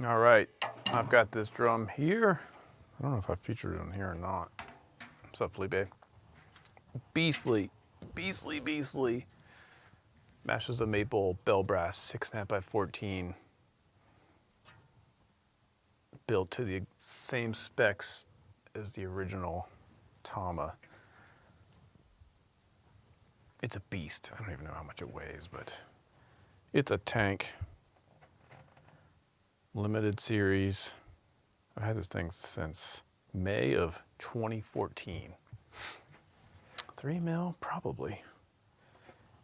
All right, I've got this drum here. I don't know if I featured it on here or not. What's up, Felipe? Beastly, beastly, beastly. Masters of Maple bell brass, 6.5 by 14. Built to the same specs as the original Tama. It's a beast. I don't even know how much it weighs, but it's a tank. Limited series. I've had this thing since May of 2014. 3 mil, probably.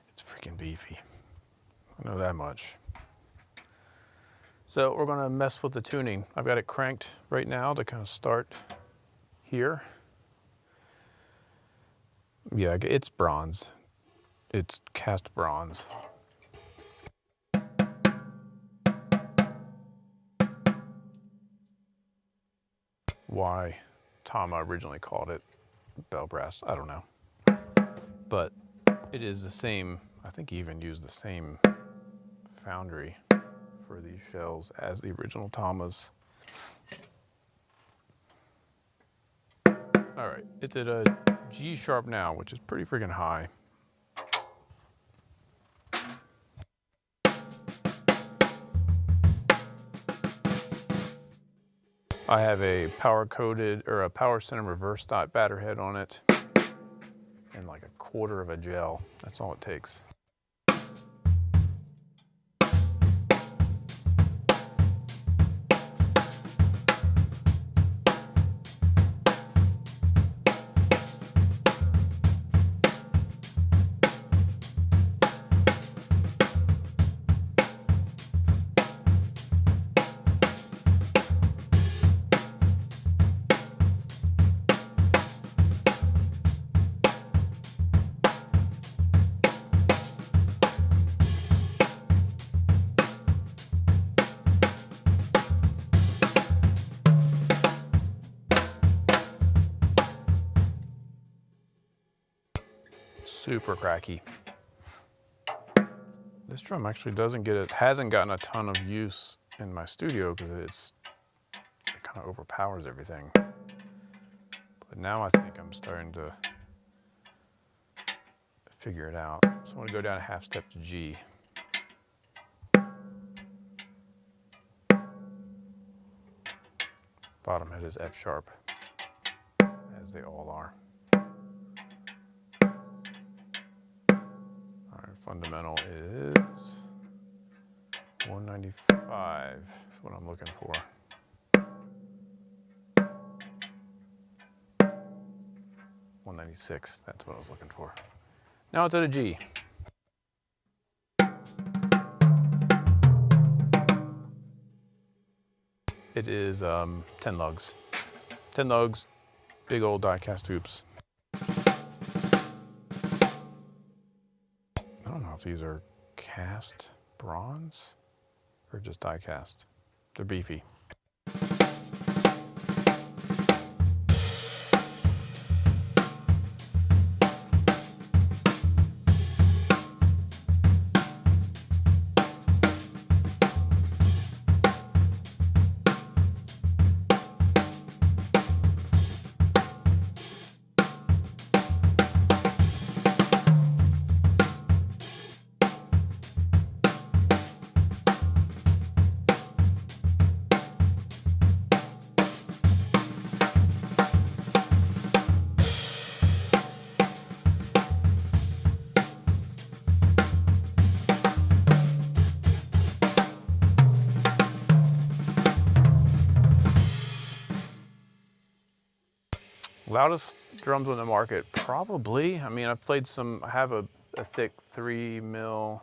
It's freaking beefy. I know that much. So we're gonna mess with the tuning. I've got it cranked right now to kind of start here. Yeah, it's bronze. It's cast bronze. Why Tama originally called it bell brass, I don't know. But it is the same, I think he even used the same foundry for these shells as the original Tamas. All right, it's at a G sharp now, which is pretty freaking high. I have a power coated or a power center reverse dot batter head on it and like 1/4 of a gel. That's all it takes. Super cracky. This drum actually hasn't gotten a ton of use in my studio because it kind of overpowers everything. But now I think I'm starting to figure it out. So I'm gonna go down a half step to G. Bottom head is F sharp, as they all are. Fundamental is 195. That's what I'm looking for. 196. That's what I was looking for. Now it's at a G. It is 10 lugs. 10 lugs, big old die cast tubes. I don't know if these are cast bronze or just die cast. They're beefy. Loudest drums on the market, probably. I mean, I've played some, I have a thick 3mm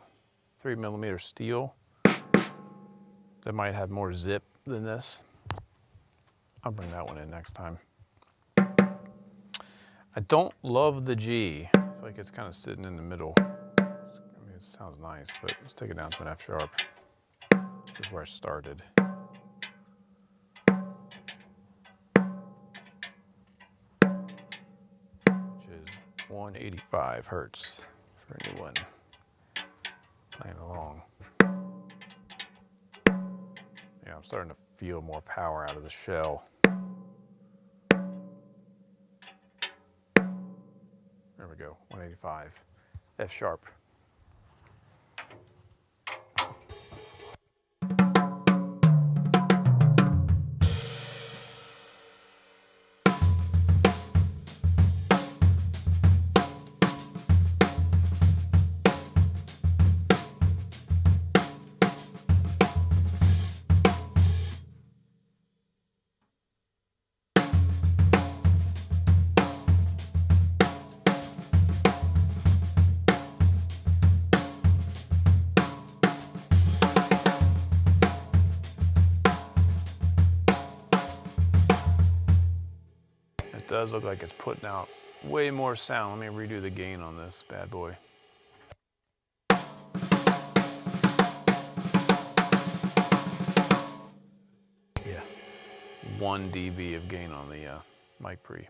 steel that might have more zip than this. I'll bring that one in next time. I don't love the G. I feel like it's kind of sitting in the middle. I mean, it sounds nice, but let's take it down to an F sharp. This is where I started. Which is 185 hertz for a new one. Playing along. Yeah, I'm starting to feel more power out of the shell. There we go, 185, F sharp. It does look like it's putting out way more sound. Let me redo the gain on this bad boy. Yeah, 1 dB of gain on the mic pre.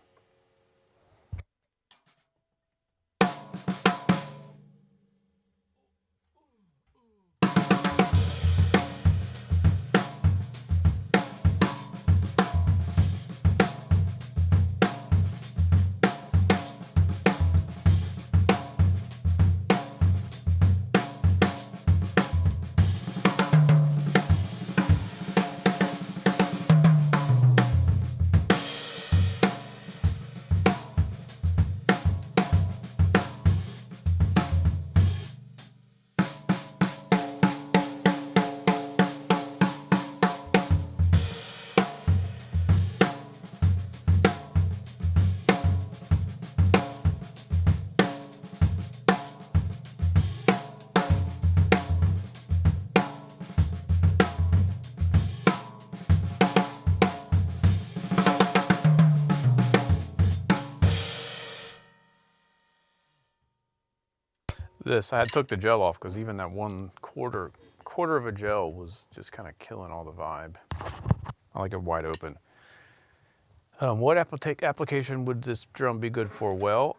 I took the gel off because even that 1/4 of a gel was just kind of killing all the vibe. I like it wide open. What application would this drum be good for? Well,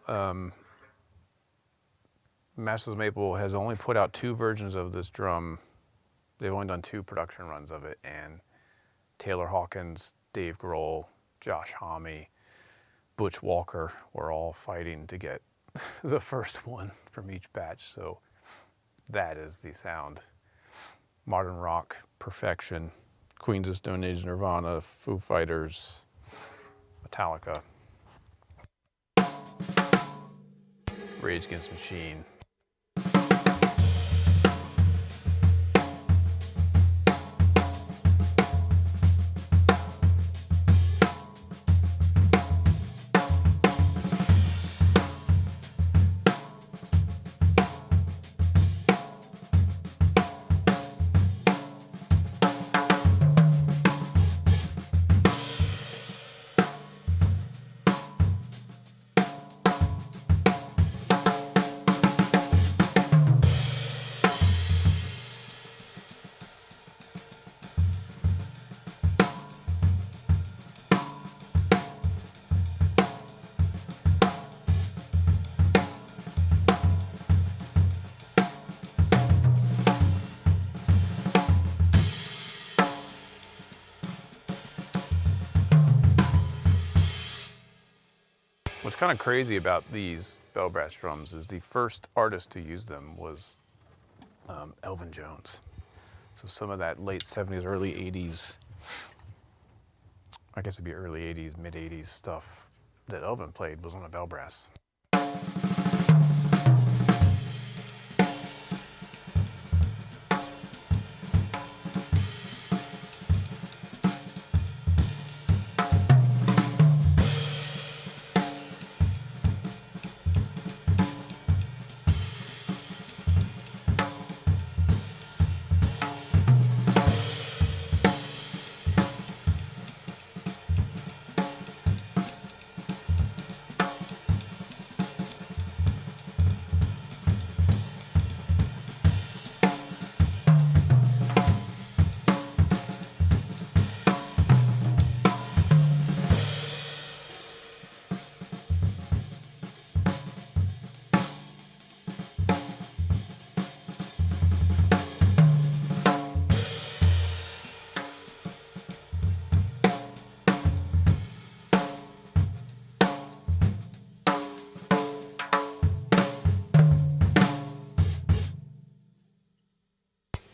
Masters Maple has only put out 2 versions of this drum. They've only done 2 production runs of it, and Taylor Hawkins, Dave Grohl, Josh Homme, Butch Walker were all fighting to get the first one from each batch. So that is the sound. Modern rock perfection. Queens of Stone Age, Nirvana, Foo Fighters, Metallica, Rage Against the Machine. What's kind of crazy about these bell brass drums is the first artist to use them was Elvin Jones. So some of that late 70s, early 80s, I guess it'd be early 80s, mid 80s stuff that Elvin played was on a bell brass.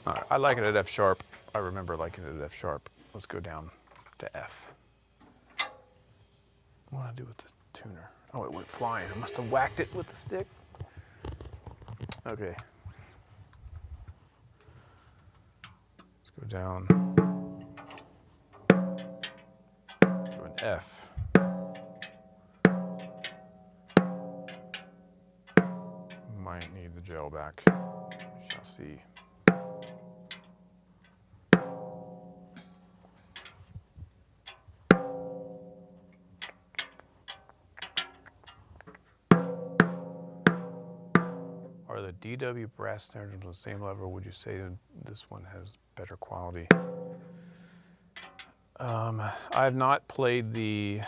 All right, I like it at F sharp. I remember liking it at F sharp. Let's go down to F. What do I do with the tuner? Oh, it went flying. I must have whacked it with the stick. Okay. Let's go down to an F. Might need the gel back. We shall see. Are the DW brass snare drums on the same level, or would you say that this one has better quality? I have not played the,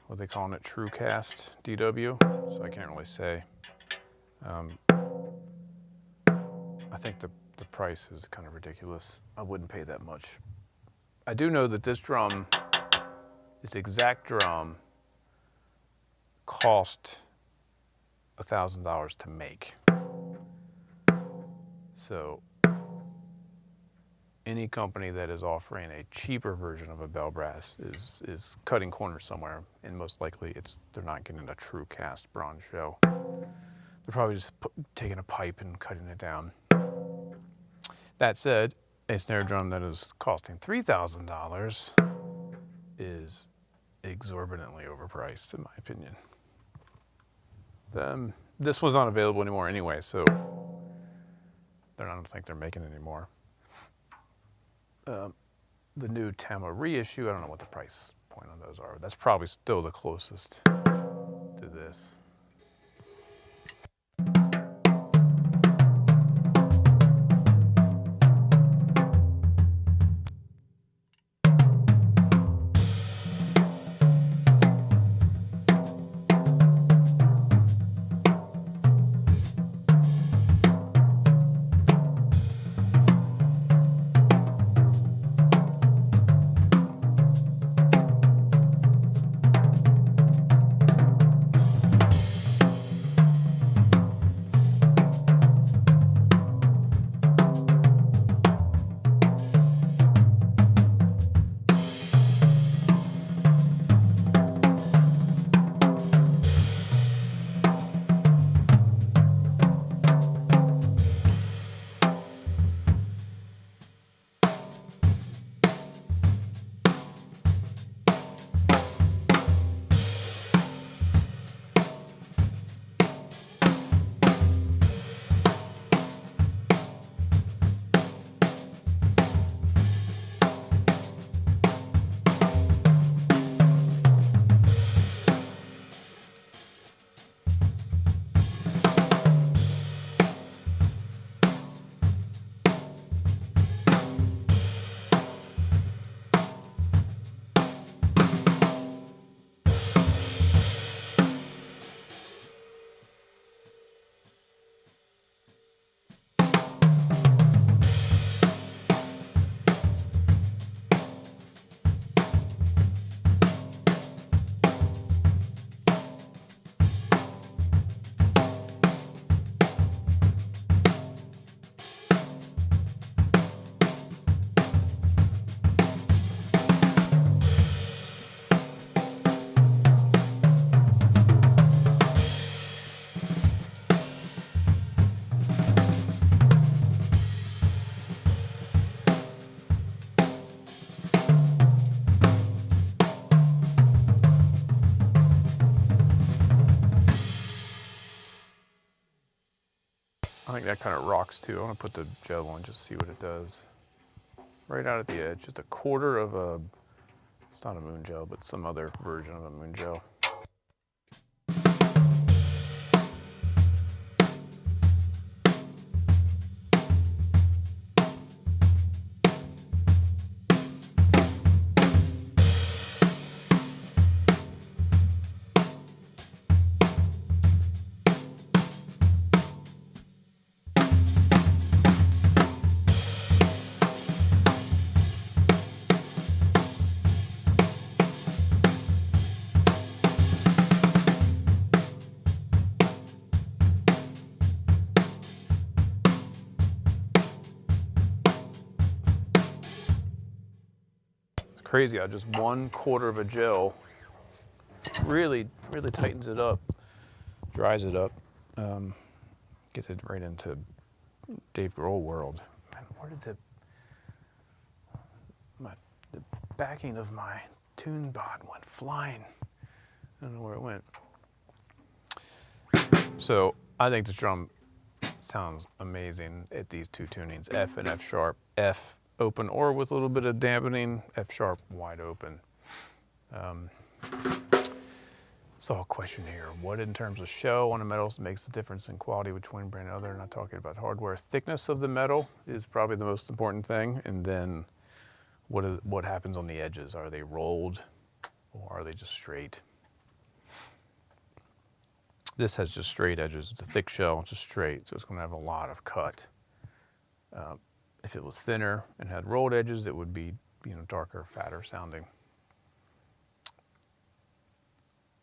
what they calling it, TrueCast DW, so I can't really say. I think the price is kind of ridiculous. I wouldn't pay that much. I do know that this drum, this exact drum, cost $1,000 to make. So any company that is offering a cheaper version of a bell brass is cutting corners somewhere, and most likely they're not getting a true cast bronze shell. They're probably just taking a pipe and cutting it down. That said, a snare drum that is costing $3,000 is exorbitantly overpriced, in my opinion. This one's not available anymore anyway, so I don't think they're making it anymore. The new Tama reissue, I don't know what the price point on those are. That's probably still the closest to this. I think that kind of rocks too. I want to put the gel on just to see what it does. Right out at the edge, just a quarter of a, it's not a moon gel, but some other version of a moon gel. crazy how just 1/4 of a gel really tightens it up, dries it up, gets it right into Dave Grohl world. Man, where did the backing of my tune bot went flying? I don't know where it went. So I think the drum sounds amazing at these two tunings, F and F sharp, F open or with a little bit of dampening, F sharp wide open. So a question here, what in terms of shell on a metal makes the difference in quality between brand and other? Not talking about hardware. Thickness of the metal is probably the most important thing, and then what happens on the edges? Are they rolled or are they just straight? This has just straight edges. It's a thick shell, it's just straight, so it's going to have a lot of cut. If it was thinner and had rolled edges, it would be, darker, fatter sounding.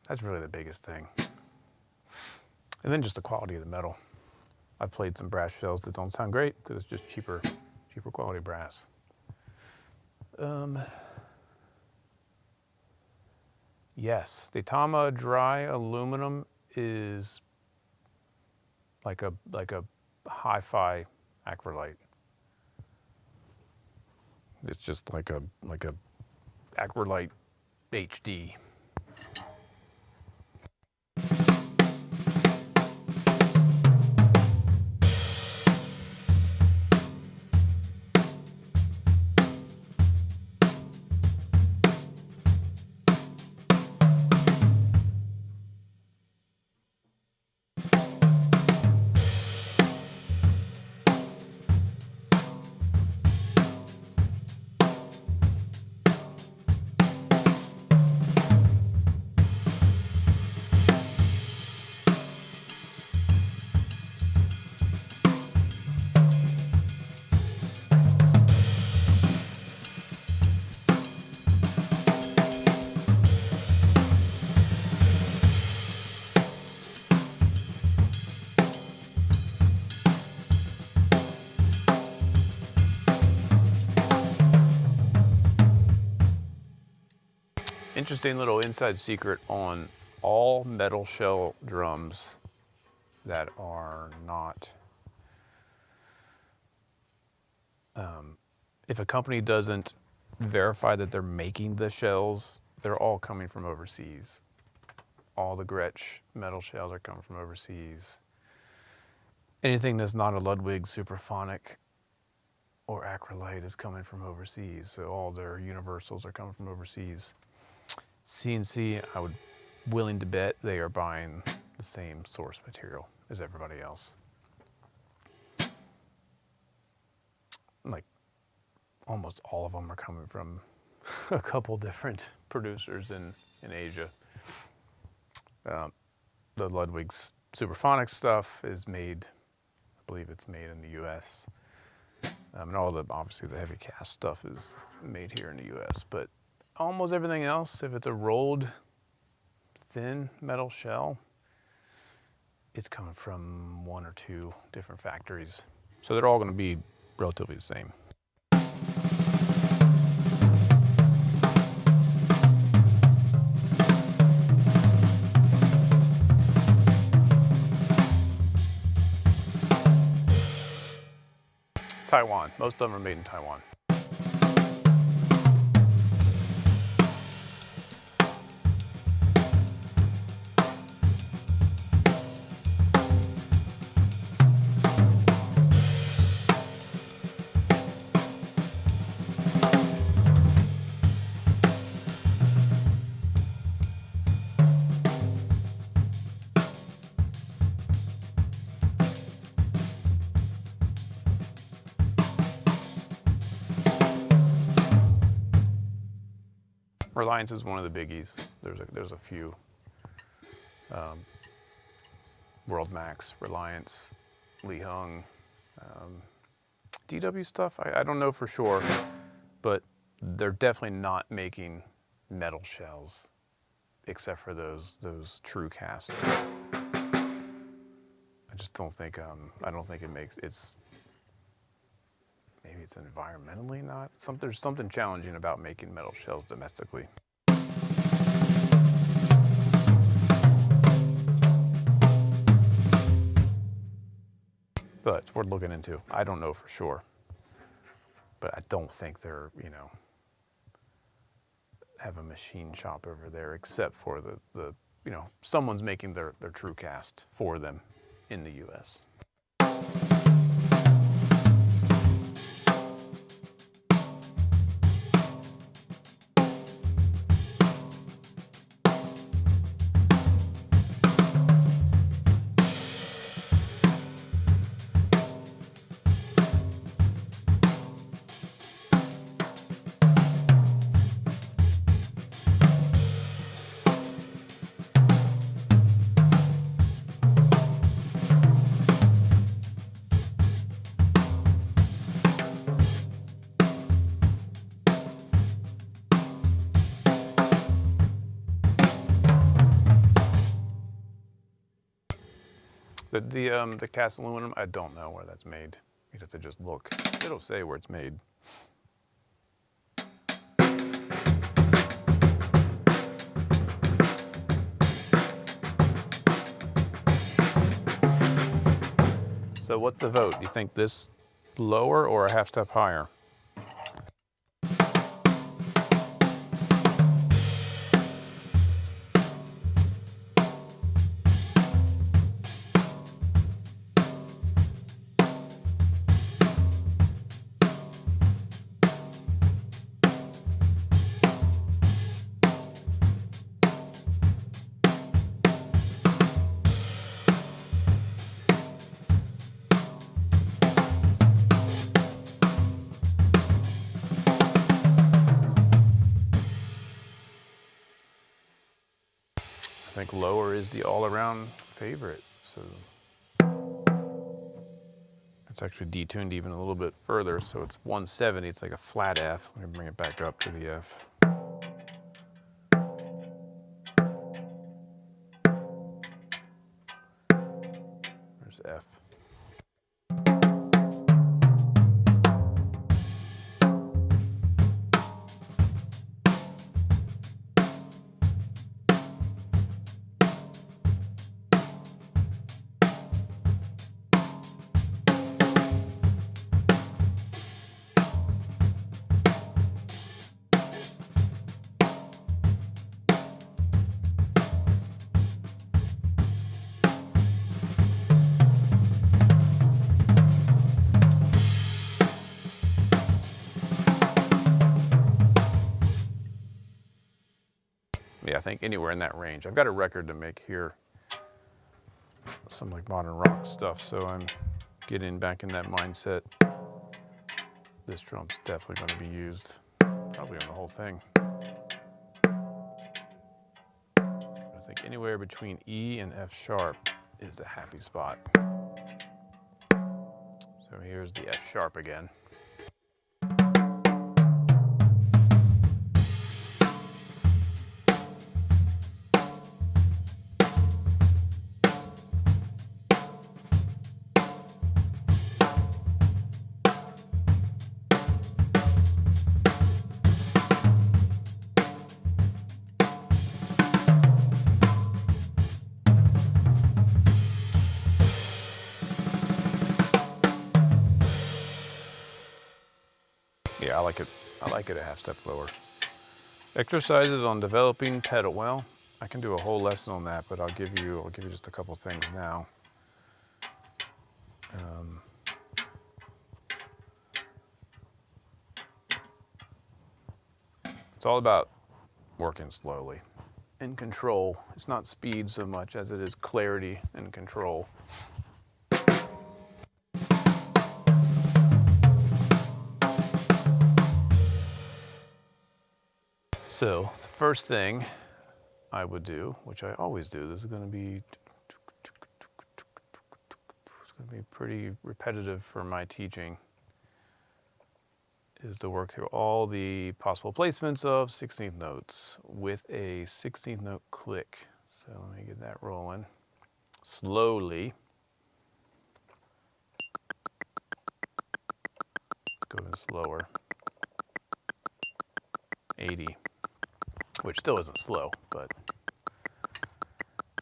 That's really the biggest thing. And then just the quality of the metal. I've played some brass shells that don't sound great because it's just cheaper quality brass. Yes, the Tama dry aluminum is like a hi-fi acrylite. It's just like a acrylite HD. Interesting little inside secret on all metal shell drums that are not, if a company doesn't verify that they're making the shells, they're all coming from overseas. All the Gretsch metal shells are coming from overseas. Anything that's not a Ludwig Superphonic or acrylite is coming from overseas. So all their universals are coming from overseas. CNC, I would willing to bet they are buying the same source material as everybody else. Like almost all of them are coming from a couple different producers in Asia. The Ludwig's Superphonic stuff is made, I believe it's made in the US. And obviously the heavy cast stuff is made here in the US, but almost everything else, if it's a rolled thin metal shell, it's coming from 1 or 2 different factories. So they're all going to be relatively the same. Taiwan. Most of them are made in Taiwan. Reliance is one of the biggies. There's a few. World Max, Reliance, Lee Hung, DW stuff. I don't know for sure, but they're definitely not making metal shells, except for those true casts. I just don't think. I don't think it makes it's. maybe it's environmentally not. There's something challenging about making metal shells domestically. But it's worth looking into. I don't know for sure. But I don't think they're, you know, have a machine shop over there, except for the you know, someone's making their true cast for them in the US. The cast aluminum, I don't know where that's made. You'd have to just look. It'll say where it's made. So what's the vote? You think this lower or a half step higher? I think lower is the all-around favorite. So it's actually detuned even a little bit further. So it's 170. It's like a flat F. Let me bring it back up to the F. There's F. Yeah, I think anywhere in that range. I've got a record to make here, some like modern rock stuff, so I'm getting back in that mindset. This drum's definitely going to be used, probably on the whole thing. I think anywhere between E and F sharp is the happy spot. So here's the F sharp again. Yeah, I like it. I like it a half step lower. Exercises on developing pedal. Well, I can do a whole lesson on that, but I'll give you just a couple things now. It's all about working slowly. In control. It's not speed so much as it is clarity and control. So the first thing I would do, which I always do, this is going to be pretty repetitive for my teaching, is to work through all the possible placements of 16th notes with a 16th note click. So let me get that rolling slowly. Go even slower. 80, which still isn't slow, but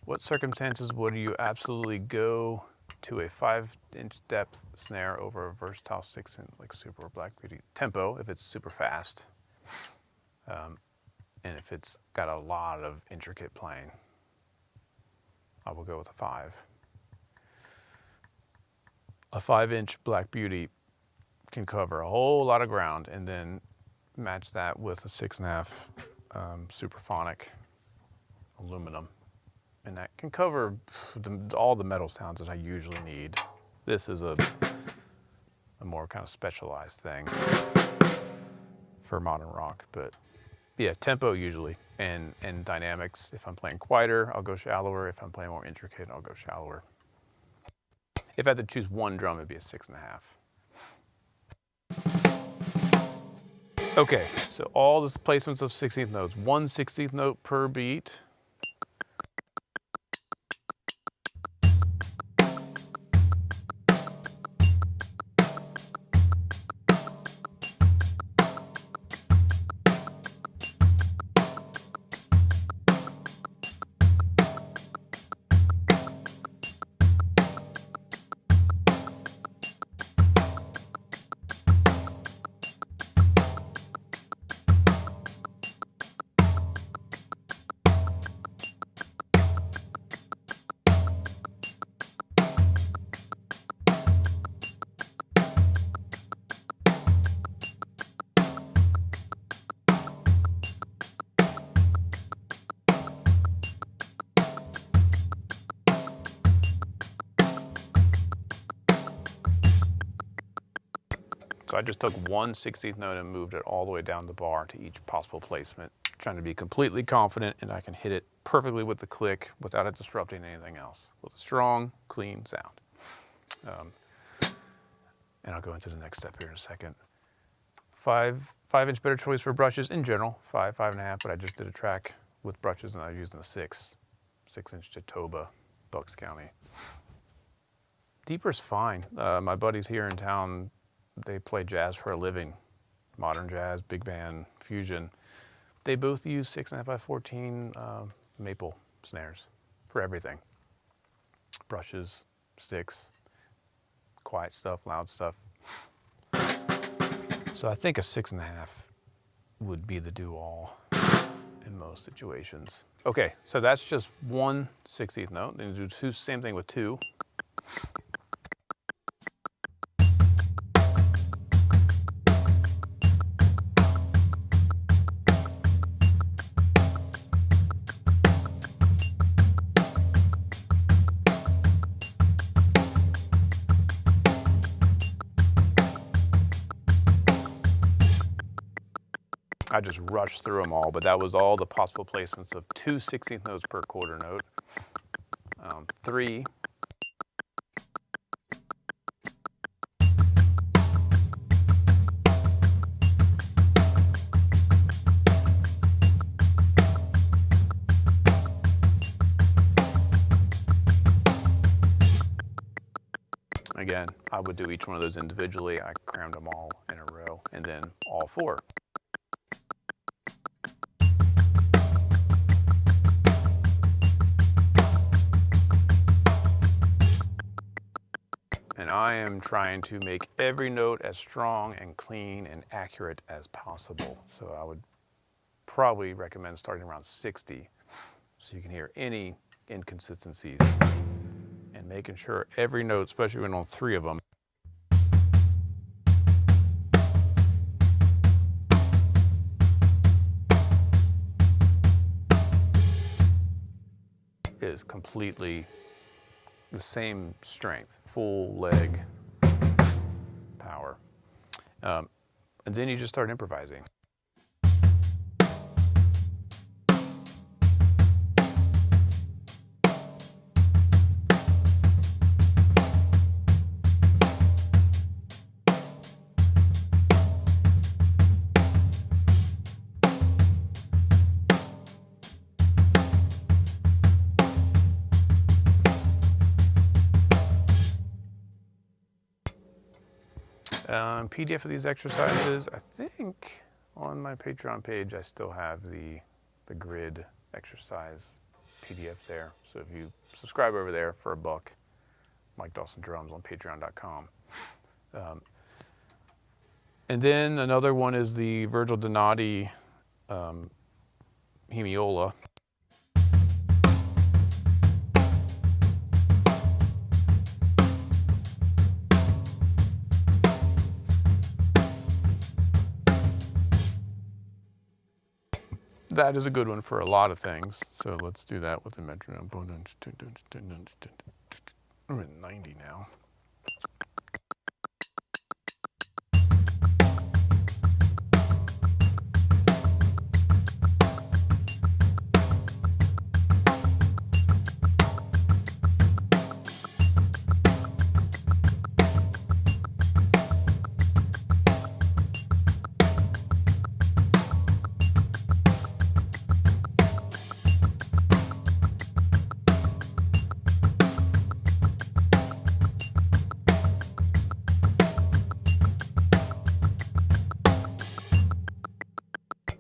what circumstances would you absolutely go to a 5-inch depth snare over a versatile 6-inch like Super or Black Beauty? Tempo, if it's super fast, and if it's got a lot of intricate playing, I will go with a 5. A 5-inch Black Beauty can cover a whole lot of ground, and then match that with a 6.5 Superphonic aluminum, and that can cover all the metal sounds that I usually need. This is a more kind of specialized thing for modern rock, but yeah, tempo usually, and dynamics. If I'm playing quieter, I'll go shallower. If I'm playing more intricate, I'll go shallower. If I had to choose one drum, it'd be a 6.5. Okay, so all the placements of 16th notes, 1 16th note per beat. So I just took 1 16th note and moved it all the way down the bar to each possible placement, trying to be completely confident and I can hit it perfectly with the click without it disrupting anything else, with a strong, clean sound. And I'll go into the next step here in a second. 5-inch better choice for brushes in general, 5, 5.5, but I just did a track with brushes and I was using a 6-inch Jatoba, Bucks County. Deeper's fine. My buddies here in town, they play jazz for a living, modern jazz, big band, fusion. They both use 6.5 by 14 maple snares for everything. Brushes, sticks, quiet stuff, loud stuff. So I think a 6.5 would be the do-all in most situations. Okay, so that's just 1 16th note. Then do same thing with 2. I just rushed through them all, but that was all the possible placements of 2 16th notes per quarter note. 3. Again, I would do each one of those individually. I crammed them all in a row, and then all 4. And I am trying to make every note as strong and clean and accurate as possible. So I would probably recommend starting around 60 so you can hear any inconsistencies, and making sure every note, especially when on 3 of them, is completely the same strength, full leg power. And then you just start improvising. downloading PDF of these exercises. I think on my Patreon page I still have the grid exercise PDF there. So if you subscribe over there for $1, Mike Dawson Drums on patreon.com. And then another one is the Virgil Donati Hemiola. That is a good one for a lot of things. So let's do that with the metronome. I'm at 90 now.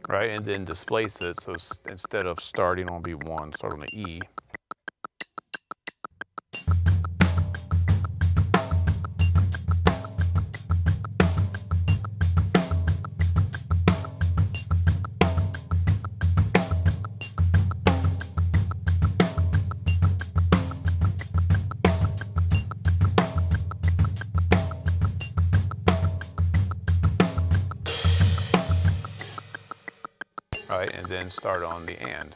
Right, and then displace it. So instead of starting on B1, start on the E. Right, and then start on the and.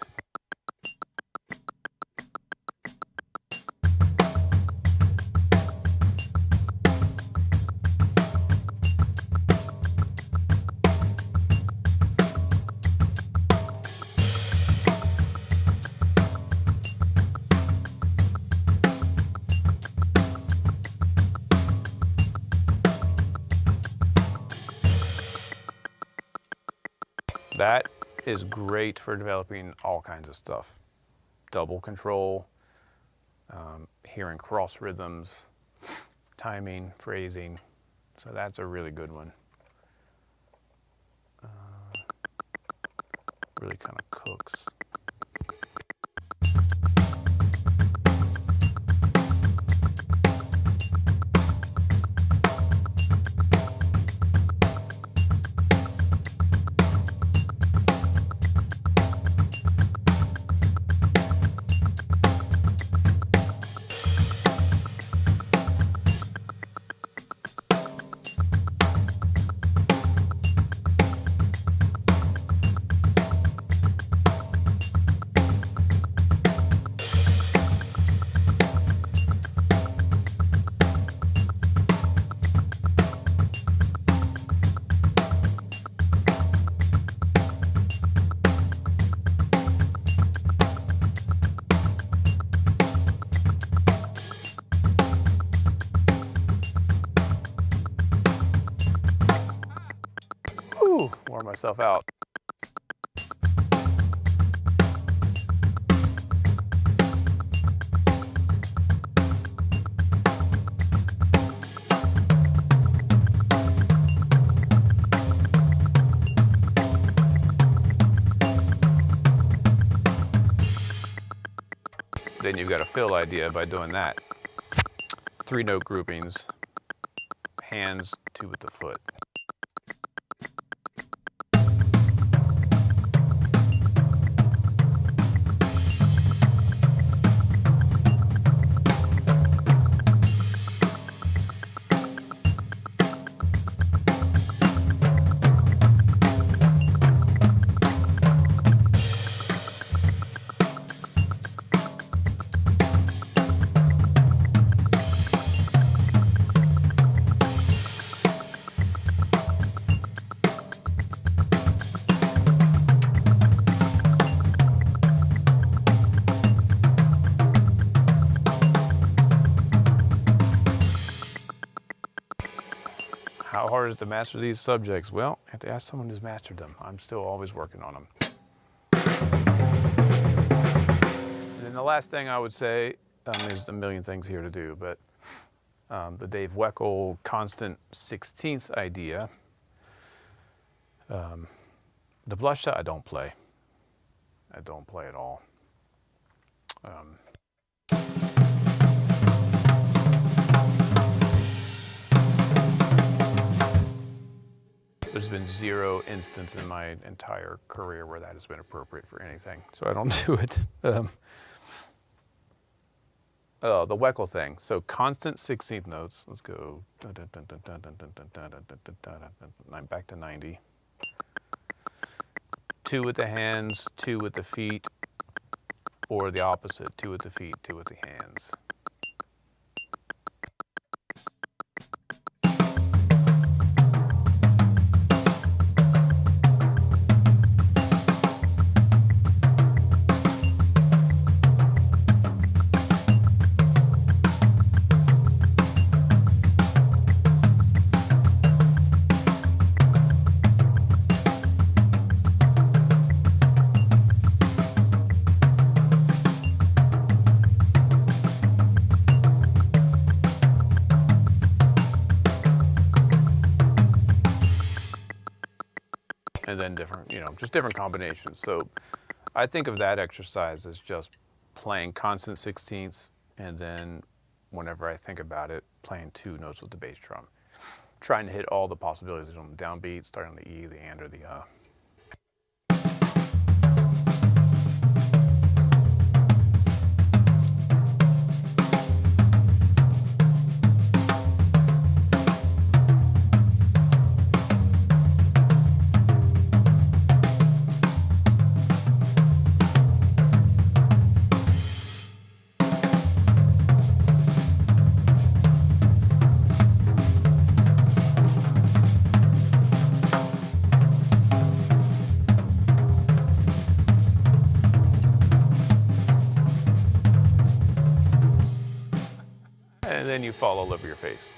That is great for developing all kinds of stuff. Double control, hearing cross rhythms, timing, phrasing. So that's a really good one. Really kind of cooks. Wore myself out. Then you've got a fill idea by doing that. 3-note groupings, hands 2 with the foot. How hard is it to master these subjects? Well, I have to ask someone who's mastered them. I'm still always working on them. And then the last thing I would say, there's a million things here to do, but the Dave Weckl constant 16th idea. The blush shot I don't play. I don't play at all. There's been zero instance in my entire career where that has been appropriate for anything, so I don't do it. Oh, the Weckl thing. So constant 16th notes. Let's go. I'm back to 90. 2 with the hands, 2 with the feet, or the opposite. 2 with the feet, 2 with the hands. And then different, just different combinations. So I think of that exercise as just playing constant 16ths, and then whenever I think about it, playing 2 notes with the bass drum. Trying to hit all the possibilities on the downbeat, starting on the E, the and, or the and then you fall all over your face.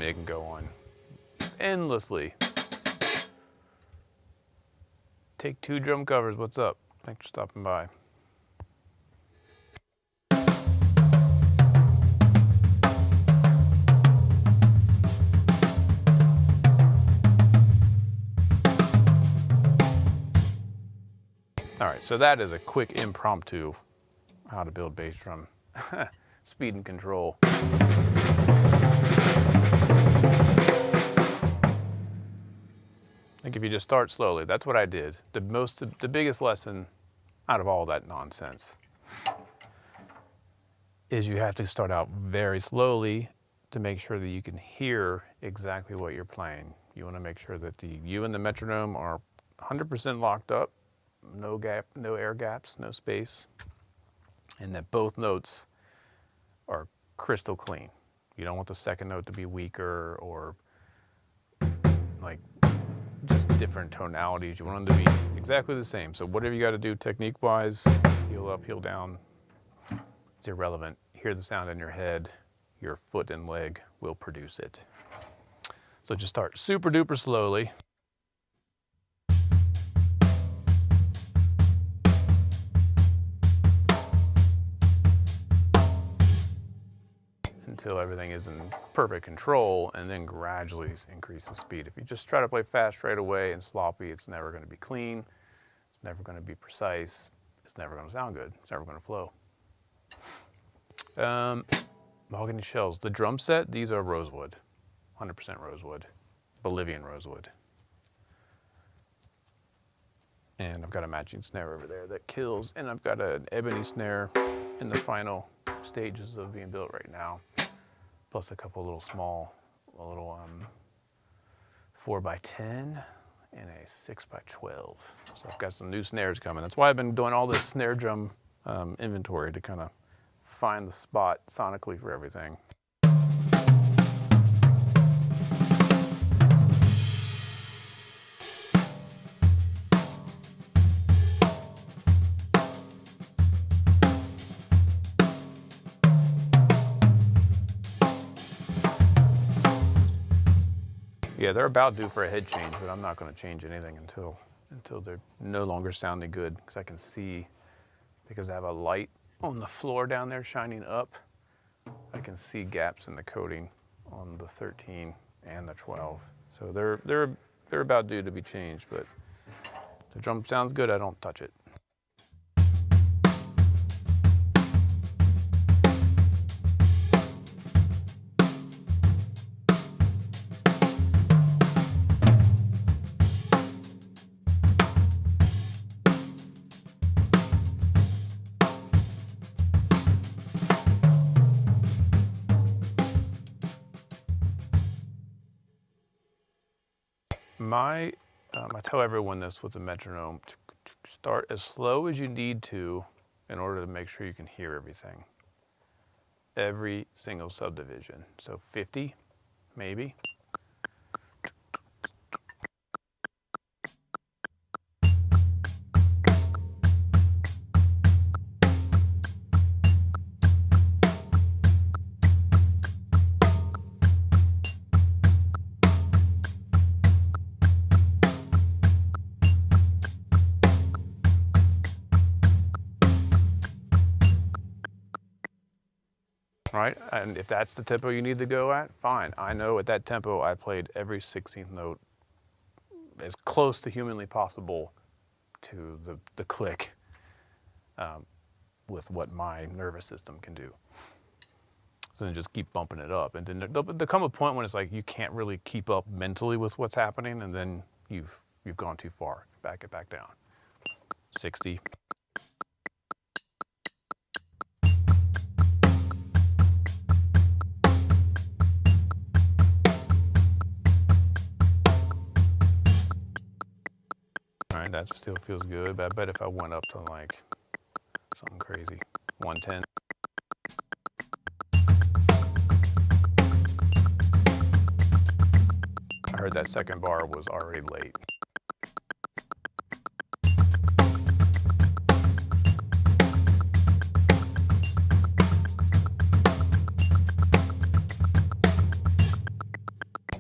It can go on endlessly. Take 2 drum covers, what's up? Thanks for stopping by. All right, so that is a quick impromptu how to build bass drum. Speed and control. Like if you just start slowly, that's what I did. The biggest lesson out of all that nonsense is you have to start out very slowly to make sure that you can hear exactly what you're playing. You want to make sure that you and the metronome are 100% locked up, no gap, no air gaps, no space, and that both notes are crystal clean. You don't want the second note to be weaker or like just different tonalities. You want them to be exactly the same. So whatever you got to do technique-wise, heel up, heel down, it's irrelevant. Hear the sound in your head, your foot and leg will produce it. So just start super duper slowly. until everything is in perfect control, and then gradually increase the speed. If you just try to play fast right away and sloppy, it's never going to be clean, it's never going to be precise, it's never going to sound good, it's never going to flow. Mahogany shells. The drum set, these are rosewood, 100% rosewood, Bolivian rosewood. And I've got a matching snare over there that kills, and I've got an ebony snare in the final stages of being built right now, plus a couple little small, a little 4x10 and a 6x12. So I've got some new snares coming. That's why I've been doing all this snare drum inventory, to kind of find the spot sonically for everything. Yeah, they're about due for a head change, but I'm not going to change anything until they're no longer sounding good, because I can see, because I have a light on the floor down there shining up, I can see gaps in the coating on the 13 and the 12. So they're about due to be changed, but if the drum sounds good, I don't touch it. I tell everyone this with the metronome: start as slow as you need to in order to make sure you can hear everything. Every single subdivision. So 50, maybe. Right, and if that's the tempo you need to go at, fine. I know at that tempo I played every 16th note as close to humanly possible to the click with what my nervous system can do. So then just keep bumping it up, and then there'll come a point when it's like you can't really keep up mentally with what's happening, and then you've gone too far. Back it back down. 60. All right, that still feels good, but I bet if I went up to like something crazy, 110. I heard that second bar was already late.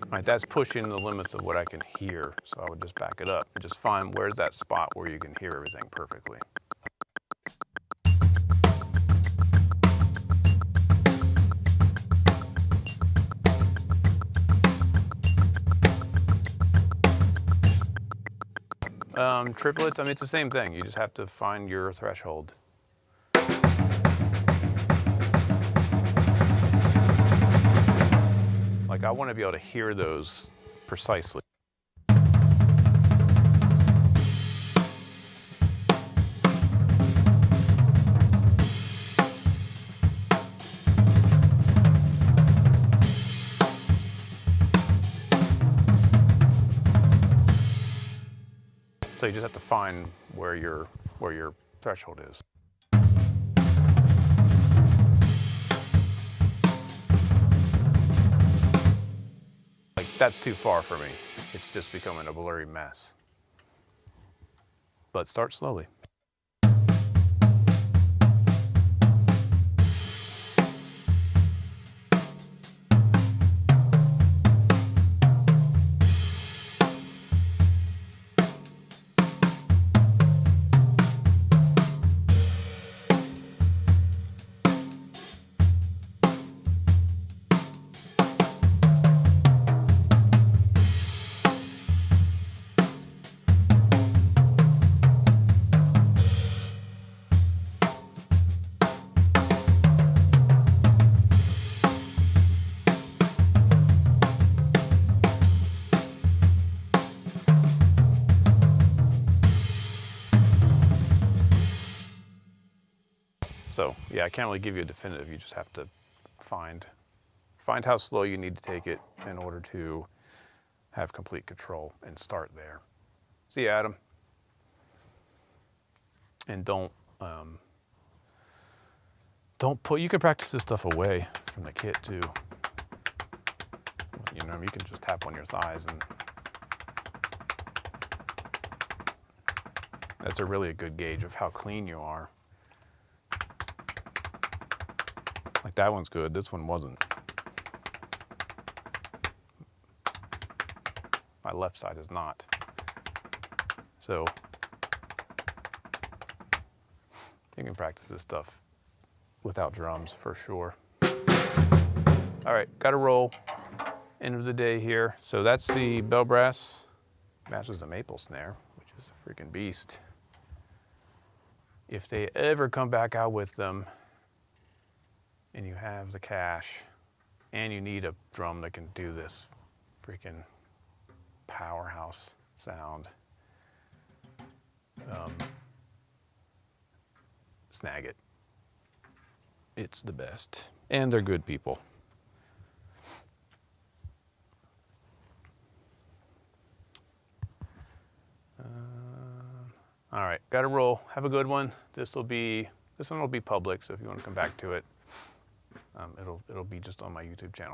All right, that's pushing the limits of what I can hear, so I would just back it up and just find where's that spot where you can hear everything perfectly. Triplets, I mean, it's the same thing. You just have to find your threshold. Like, I want to be able to hear those precisely. So you just have to find where your threshold is. Like, that's too far for me. It's just becoming a blurry mess. But start slowly. So yeah, I can't really give you a definitive. You just have to find how slow you need to take it in order to have complete control and start there. See you, Adam. And don't put, you can practice this stuff away from the kit too. You know, you can just tap on your thighs, and that's a really good gauge of how clean you are. Like that one's good, this one wasn't. My left side is not. So you can practice this stuff without drums for sure. All right, got to roll. End of the day here. So that's the bell brass matches the maple snare, which is a freaking beast. If they ever come back out with them and you have the cash and you need a drum that can do this freaking powerhouse sound, snag it. It's the best. And they're good people. All right, got to roll. Have a good one. This one will be public, so if you want to come back to it, it'll be just on my YouTube channel.